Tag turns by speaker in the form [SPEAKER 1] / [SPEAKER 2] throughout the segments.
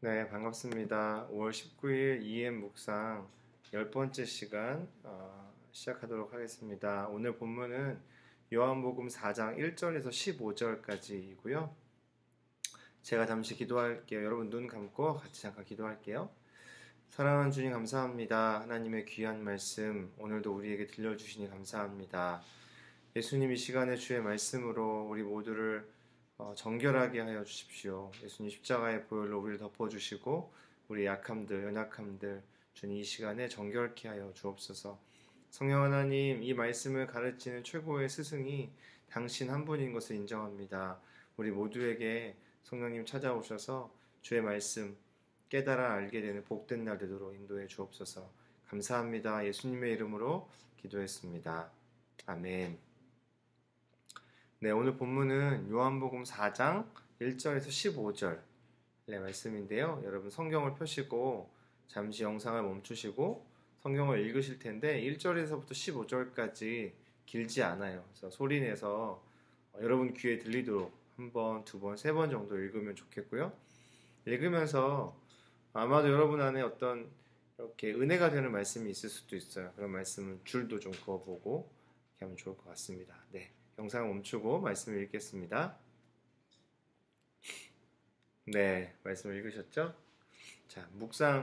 [SPEAKER 1] 네, 반갑습니다. 5월 19일 EM 묵상 10번째 시간 시작하도록 하겠습니다. 오늘 본문은 요한복음 4장 1절에서 15절까지이고요. 제가 잠시 기도할게요. 여러분 눈 감고 같이 잠깐 기도할게요. 사랑하는 주님 감사합니다. 하나님의 귀한 말씀 오늘도 우리에게 들려주시니 감사합니다. 예수님 이 시간에 주의 말씀으로 우리 모두를 정결하게 하여 주십시오. 예수님 십자가의 보혈로 우리를 덮어주시고 우리 약함들, 연약함들 주님 이 시간에 정결케 하여 주옵소서. 성령 하나님, 이 말씀을 가르치는 최고의 스승이 당신 한 분인 것을 인정합니다. 우리 모두에게 성령님 찾아오셔서 주의 말씀 깨달아 알게 되는 복된 날 되도록 인도해 주옵소서. 감사합니다. 예수님의 이름으로 기도했습니다. 아멘. 네, 오늘 본문은 요한복음 4장 1절에서 15절 말씀인데요. 여러분 성경을 펴시고 잠시 영상을 멈추시고 성경을 읽으실 텐데 1절에서부터 15절까지 길지 않아요. 그래서 소리내서 여러분 귀에 들리도록 한 번, 두 번, 세 번 정도 읽으면 좋겠고요. 읽으면서 아마도 여러분 안에 어떤 이렇게 은혜가 되는 말씀이 있을 수도 있어요. 그런 말씀은 줄도 좀 그어보고 이렇게 하면 좋을 것 같습니다. 네. 영상 멈추고 말씀을 읽겠습니다. 네, 말씀을 읽으셨죠? 자,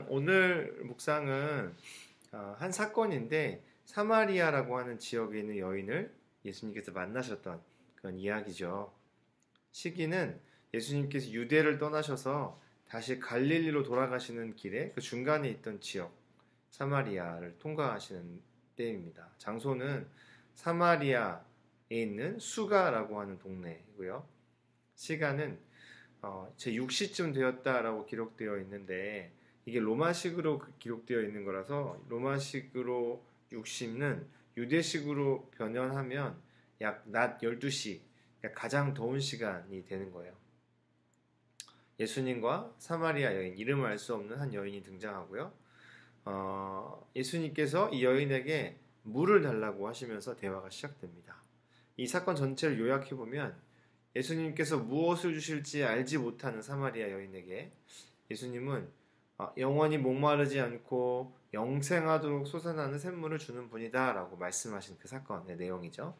[SPEAKER 1] 오늘 묵상은 한 사건인데 사마리아라고 하는 지역에 있는 여인을 예수님께서 만나셨던 그런 이야기죠. 시기는 예수님께서 유대를 떠나셔서 다시 갈릴리로 돌아가시는 길에 그 중간에 있던 지역 사마리아를 통과하시는 때입니다. 장소는 사마리아 있는 수가라고 하는 동네이고요. 시간은 제6시쯤 되었다라고 기록되어 있는데 이게 로마식으로 기록되어 있는 거라서 로마식으로 6시는 유대식으로 변형하면 약 낮 12시, 가장 더운 시간이 되는 거예요. 예수님과 사마리아 여인, 이름을 알 수 없는 한 여인이 등장하고요. 예수님께서 이 여인에게 물을 달라고 하시면서 대화가 시작됩니다. 이 사건 전체를 요약해보면 예수님께서 무엇을 주실지 알지 못하는 사마리아 여인에게 예수님은 영원히 목마르지 않고 영생하도록 솟아나는 샘물을 주는 분이다 라고 말씀하신 그 사건의 내용이죠.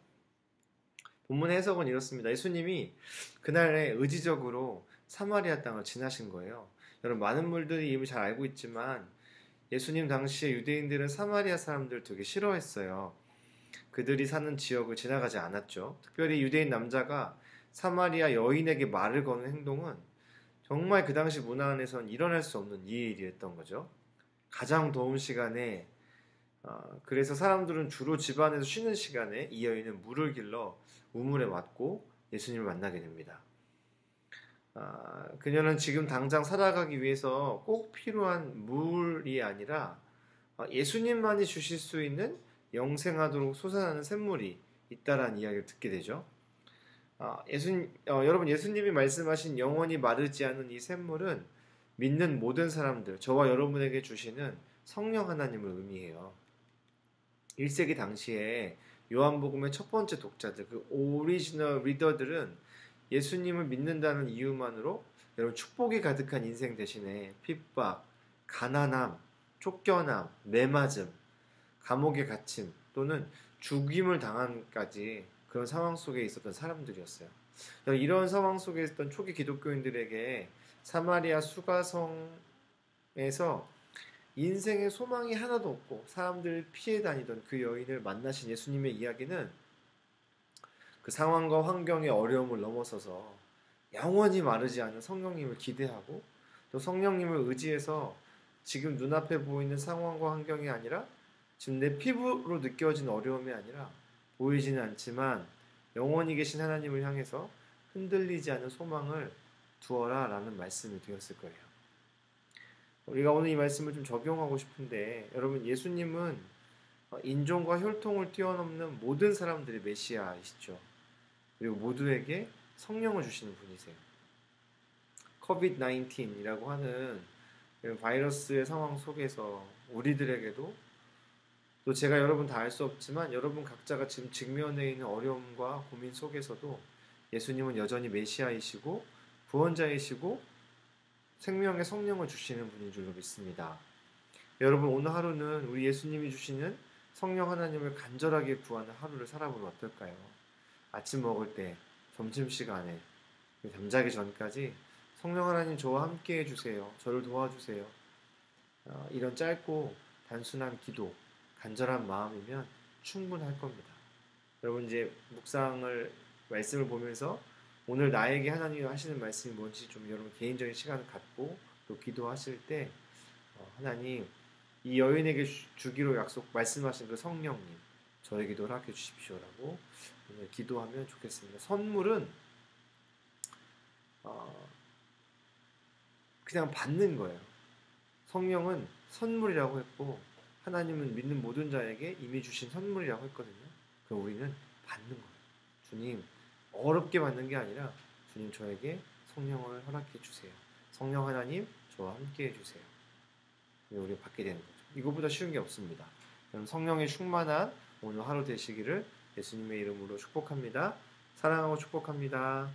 [SPEAKER 1] 본문의 해석은 이렇습니다. 예수님이 그날에 의지적으로 사마리아 땅을 지나신 거예요. 여러분 많은 분들이 이미 잘 알고 있지만 예수님 당시에 유대인들은 사마리아 사람들을 되게 싫어했어요. 그들이 사는 지역을 지나가지 않았죠. 특별히 유대인 남자가 사마리아 여인에게 말을 거는 행동은 정말 그 당시 문화 안에서는 일어날 수 없는 일이었던 거죠. 가장 더운 시간에 그래서 사람들은 주로 집안에서 쉬는 시간에 이 여인은 물을 길러 우물에 왔고 예수님을 만나게 됩니다. 그녀는 지금 당장 살아가기 위해서 꼭 필요한 물이 아니라 예수님만이 주실 수 있는 영생하도록 솟아나는 샘물이 있다라는 이야기를 듣게 되죠. 여러분 예수님이 말씀하신 영원히 마르지 않은 이 샘물은 믿는 모든 사람들, 저와 여러분에게 주시는 성령 하나님을 의미해요. 1세기 당시에 요한복음의 첫 번째 독자들, 그 오리지널 리더들은 예수님을 믿는다는 이유만으로 여러분 축복이 가득한 인생 대신에 핍박, 가난함, 쫓겨남, 매맞음, 감옥에 갇힘 또는 죽임을 당한까지 그런 상황 속에 있었던 사람들이었어요. 이런 상황 속에 있었던 초기 기독교인들에게 사마리아 수가성에서 인생의 소망이 하나도 없고 사람들 피해 다니던 그 여인을 만나신 예수님의 이야기는 그 상황과 환경의 어려움을 넘어서서 영원히 마르지 않은 성령님을 기대하고 또 성령님을 의지해서 지금 눈앞에 보이는 상황과 환경이 아니라 지금 내 피부로 느껴진 어려움이 아니라 보이지는 않지만 영원히 계신 하나님을 향해서 흔들리지 않는 소망을 두어라 라는 말씀이 되었을 거예요. 우리가 오늘 이 말씀을 좀 적용하고 싶은데 여러분 예수님은 인종과 혈통을 뛰어넘는 모든 사람들의 메시아이시죠. 그리고 모두에게 성령을 주시는 분이세요. COVID-19이라고 하는 바이러스의 상황 속에서 우리들에게도 또 제가 여러분 다 알 수 없지만 여러분 각자가 지금 직면해 있는 어려움과 고민 속에서도 예수님은 여전히 메시아이시고 구원자이시고 생명의 성령을 주시는 분인 줄로 믿습니다. 여러분, 오늘 하루는 우리 예수님이 주시는 성령 하나님을 간절하게 구하는 하루를 살아보면 어떨까요? 아침 먹을 때, 점심시간에, 잠자기 전까지 성령 하나님 저와 함께 해주세요. 저를 도와주세요. 이런 짧고 단순한 기도, 간절한 마음이면 충분할 겁니다. 여러분, 이제 말씀을 보면서 오늘 나에게 하나님이 하시는 말씀이 뭔지 좀 여러분 개인적인 시간을 갖고 또 기도하실 때 하나님, 이 여인에게 주기로 말씀하신 그 성령님 저에게도 허락해 주십시오라고 오늘 기도하면 좋겠습니다. 선물은 그냥 받는 거예요. 성령은 선물이라고 했고 하나님은 믿는 모든 자에게 이미 주신 선물이라고 했거든요. 그럼 우리는 받는 거예요. 주님, 어렵게 받는 게 아니라 주님 저에게 성령을 허락해 주세요. 성령 하나님 저와 함께 해주세요. 우리 받게 되는 거죠. 이거보다 쉬운 게 없습니다. 그럼 성령의 충만한 오늘 하루 되시기를 예수님의 이름으로 축복합니다. 사랑하고 축복합니다.